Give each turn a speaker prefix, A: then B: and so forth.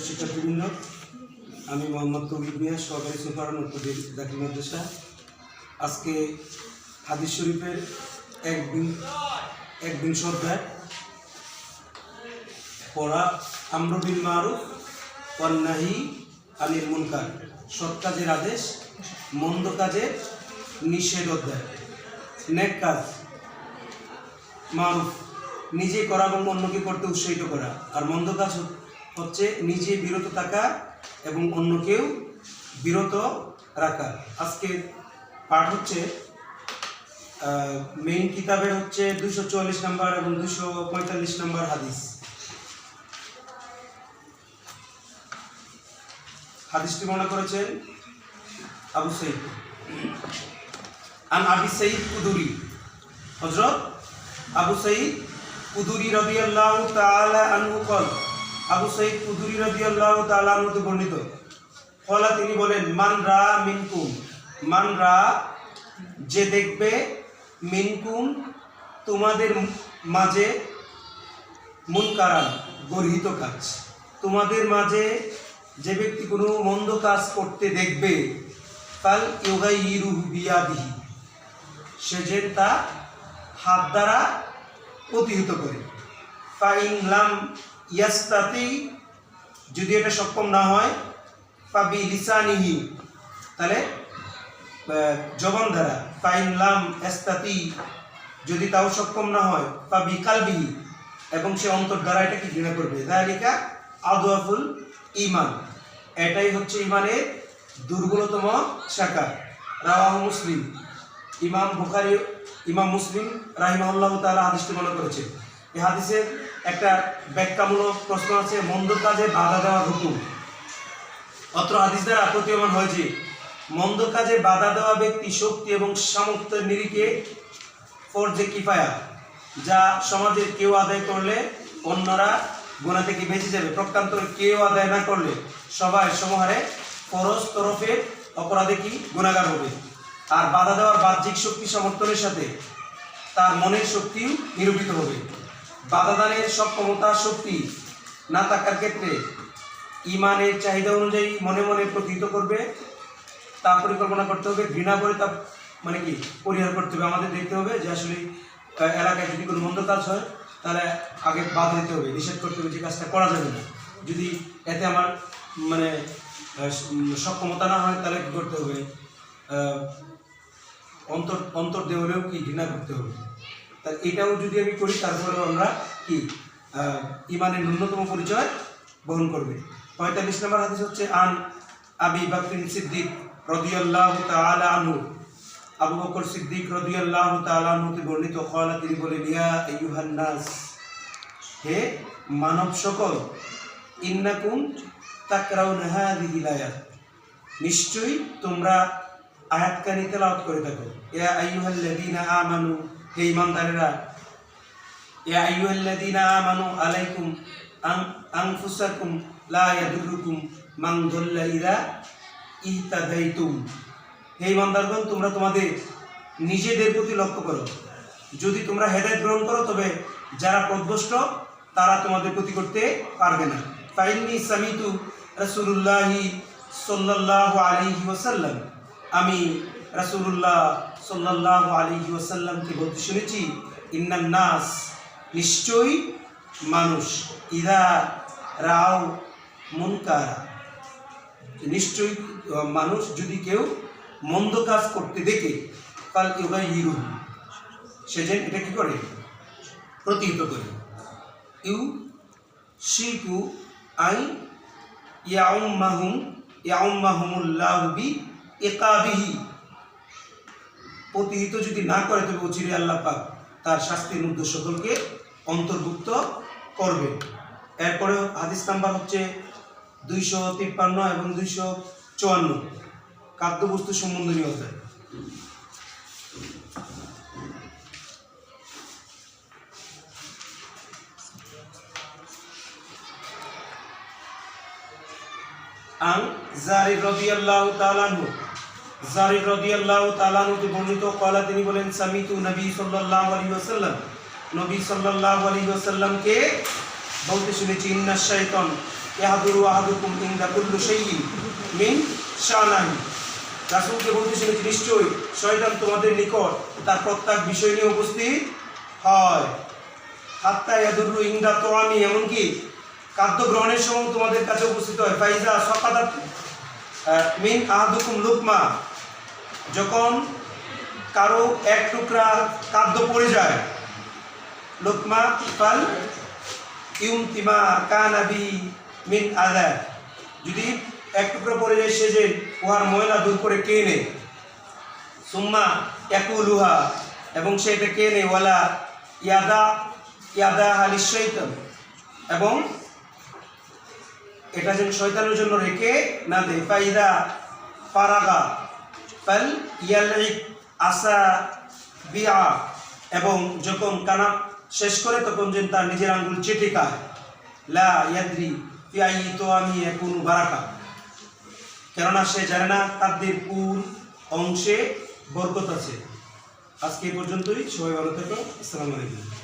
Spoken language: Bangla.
A: শিক্ষার্থীবৃন্দ, আমি মোহাম্মদ তৌহিদ মিয়া, সহকারী সুপার দাখিল মাদ্রাসা। আজকে হাদিস শরীফের একবিংশ অধ্যায় পড়া আমরু বিল মারুফ ওয়ান নাহি আনিল মুনকার, সৎ কাজের আদেশ, মন্দ কাজের নিষেধ অধ্যায়। নেক কাজ মারুফ, নিজে করা এবং অন্যকে করতে উৎসাহিত করা, আর মন্দ কাজ হচ্ছে নিজে বিরত থাকা এবং অন্যকেও বিরত রাখা। আজকের পাঠ হচ্ছে মেইন কিতাবের হচ্ছে 244 নম্বর এবং 245 নম্বর হাদিস। হাদিসটি বর্ণনা করেছেন আবু সাঈদ। আন আবি সাঈদ কুদুরি, হযরত আবু সাঈদ কুদুরি রাদিয়াল্লাহু তাআলা আনহু কল, আবু সাঈদ কুদুরি রাদিয়াল্লাহু তাআলা আনহু থেকে বর্ণিত। কলা, তিনি বলেন, মান রা মিনকুম, মান রা, যে দেখবে, মিনকুম, তোমাদের মাঝে, মুনকারান, গর্হিত কাজ, তোমাদের মাঝে যে ব্যক্তি কোনো মন্দ কাজ করতে দেখবে, ফাল ইউগাইয়িরুহু বিয়াদিহি, সে যে তা হাত দ্বারা প্রতিহত করে। ফাইন লাম ইয়াস্তাতি, যদি এটা সক্ষম না হয়, ফাবি লিসানিহি, তাহলে জবান দ্বারা। ফাইন লাম ইয়াস্তাতি, যদি তাও সক্ষম না হয়, ফাবি কালবিহি, এবং সে অন্তর দ্বারা এটাকে ঘৃণা করবে। যালিকা আদওয়াফুল ঈমান, এটাই হচ্ছে ঈমানের দুর্বলতম শাখা। রাওয়াহু মুসলিম, ইমাম বুখারী, ইমাম মুসলিম রাহিমাহুল্লাহু তাআলা হাদিসটি বর্ণনা করেছেন। এই হাদিসের একটা ব্যাখ্যামূলক প্রশ্ন আছে, মন্দ কাজে বাধা দেওয়ার হুকুম। অত্র হাদিস দ্বারা প্রতীয়মান হয় যে মন্দ কাজে বাধা দেওয়া ব্যক্তি শক্তি এবং সামর্থ্যের নিরিখে ফরজে কিফায়া, যা সমাজের কেউ আদায় করলে অন্যরা গুনাহ থেকে বেঁচে যাবে, প্রকারান্তরে কেউ আদায় না করলে সবাই সমহারে ফরজ তরফের অপরাধে কি গুনাহগার হবে। আর বাধা দেওয়ার বাহ্যিক শক্তি সমর্থনের সাথে তার মনের শক্তিও নিরূপিত হবে। বাধা দানের সক্ষমতা শক্তি না থাকার ক্ষেত্রে ইমানের চাহিদা অনুযায়ী মনে মনে প্রতিহিত করবে, তা পরিকল্পনা করতে হবে, ঘৃণা করে তা মানে কি পরিহার করতে হবে। আমাদের দেখতে হবে যে আসলে এলাকায় যদি কোনো মন্দ কাজ হয় তাহলে আগে বাধা দিতে হবে, নিষেধ করতে হবে যে কাজটা করা যাবে না। যদি এতে আমার মানে সক্ষমতা না হয় তাহলে কী করতে হবে, অন্তর দেওয়ালেও কি ঘৃণা করতে হবে। তা এটাও যদি আমি করি তারপরেও আমরা কি ইমানের ন্যূনতম পরিচয় বহন করবে। 45 নম্বর হাদিস হচ্ছে আন আবি বকর সিদ্দিক রাদিয়াল্লাহু তাআলা আনহু, আবু বকর সিদ্দিক রাদিয়াল্লাহু তাআলা আনহু থেকে বর্ণিত। ক্বালা, তিনি বলেন, ইয়া আইয়ুহান নাস, হে মানব সকল, ইন্নাকুম তাকরাউনা হাযিহিল আয়াত, নিশ্চয়ই তোমরা আয়াতখানি তেলাওয়াত করে থাকো। ইয়া আইয়ুহাল্লাযীনা আমানু, হে ঈমানদারেরা, ইয়া আইয়ুহাল্লাযীনা আমানু আলাইকুম আনফুসাকুম লা ইয়াদুররুকুম মান দাল্লা ইযা ইহতাদাইতুম, হে ঈমানদারগণ, তোমরা তোমাদের নিজেদের প্রতি লক্ষ্য করো, যদি তোমরা হেদায়েত গ্রহণ করো তবে যারা পথভ্রষ্ট তারা তোমাদের ক্ষতি করতে পারবে না। ফাইন্নী সামিতু রাসূলুল্লাহি সাল্লাল্লাহু আলাইহি ওয়াসাল্লাম, আমি রাসূলুল্লাহ সাল্লাল্লাহু আলাইহি ওয়াসাল্লামকে বলতে শুনেছি, ইন্নান নাস, নিশ্চয়ই মানুষ, ইদা রাও মুনকারা, নিশ্চয়ই মানুষ যদি কেউ মন্দ কাজ করতে দেখে, ফাল ইউগাইয়িরুহু, সে যেন এটা কি করে, প্রতিহিত করে। ইউশিকু আন ইয়াউম্মাহুমুল্লাহু বিইকাবিহি, প্রতিহিত যদি না করে তবে অচিরে আল্লাহ পাক তার শাস্তির মধ্যে সকলকে অন্তর্ভুক্ত করবে। এরপরে হাদিস নাম্বার হচ্ছে 253 এবং 254, খাদ্যবস্তু সম্বন্ধনীয় অধ্যায়। আন জারির রাদিয়াল্লাহু তাআলা আনহু, জারির রাদিয়াল্লাহু তাআলা আনহু থেকে বর্ণিত। ক্বালা, তিনি বলেন, সামিতু নবী সাল্লাল্লাহু আলাইহি ওয়াসাল্লাম, নবী সাল্লাল্লাহু আলাইহি ওয়াসাল্লামকে বলতে শুনেছি, ইন্নাশ শাইতান, ইয়াহদুরু আহাদুকুম ইনদা কুল্লি শাইইন মিন শানাহি। রাসূলকে বলতেছেন যে নিশ্চয়ই শয়তান তোমাদের নিকট তার প্রত্যেক বিষয় নিয়ে উপস্থিত হয়। হাত্তা ইয়াদুরু ইনদা তোয়ামি, এমনকি খাদ্য গ্রহণের সময় তোমাদের কাছে উপস্থিত হয়। ফাইজা সাকাদাত মিন আহাদুকুম লুকমা, যখন কারো এক টুকরা খাদ্য পড়ে যায়, লুকমা ফাল ইউমতিমা কানাবি মিন আযা, যদি এক টুকরা পড়ে যায় সে যে উহার ময়লা দূর করে কে নেয়। সুম্মা ইয়াকুলুহা, এবং সে এটা কে নেয়। ওয়ালা ইয়াদা হালিশ শয়তান, এবং এটা যেন শয়তানের জন্য রেখে না দেয়। ফাইদা ফারাগা ফাল ইয়ালিক আসা বিআ, এবং যখন কানা শেষ করে তখন যেন তার নিজের আঙ্গুল চেটে খায়। লা ইয়াদ্রি ফি আইয়ি তোয়ামি ইয়াকুনু বারাকা, কেননা সে জানে না খাদ্যের কোন অংশে বরকত আছে। আজকে এই পর্যন্তই, সবাই ভালো থেকো। আসসালামু আলাইকুম।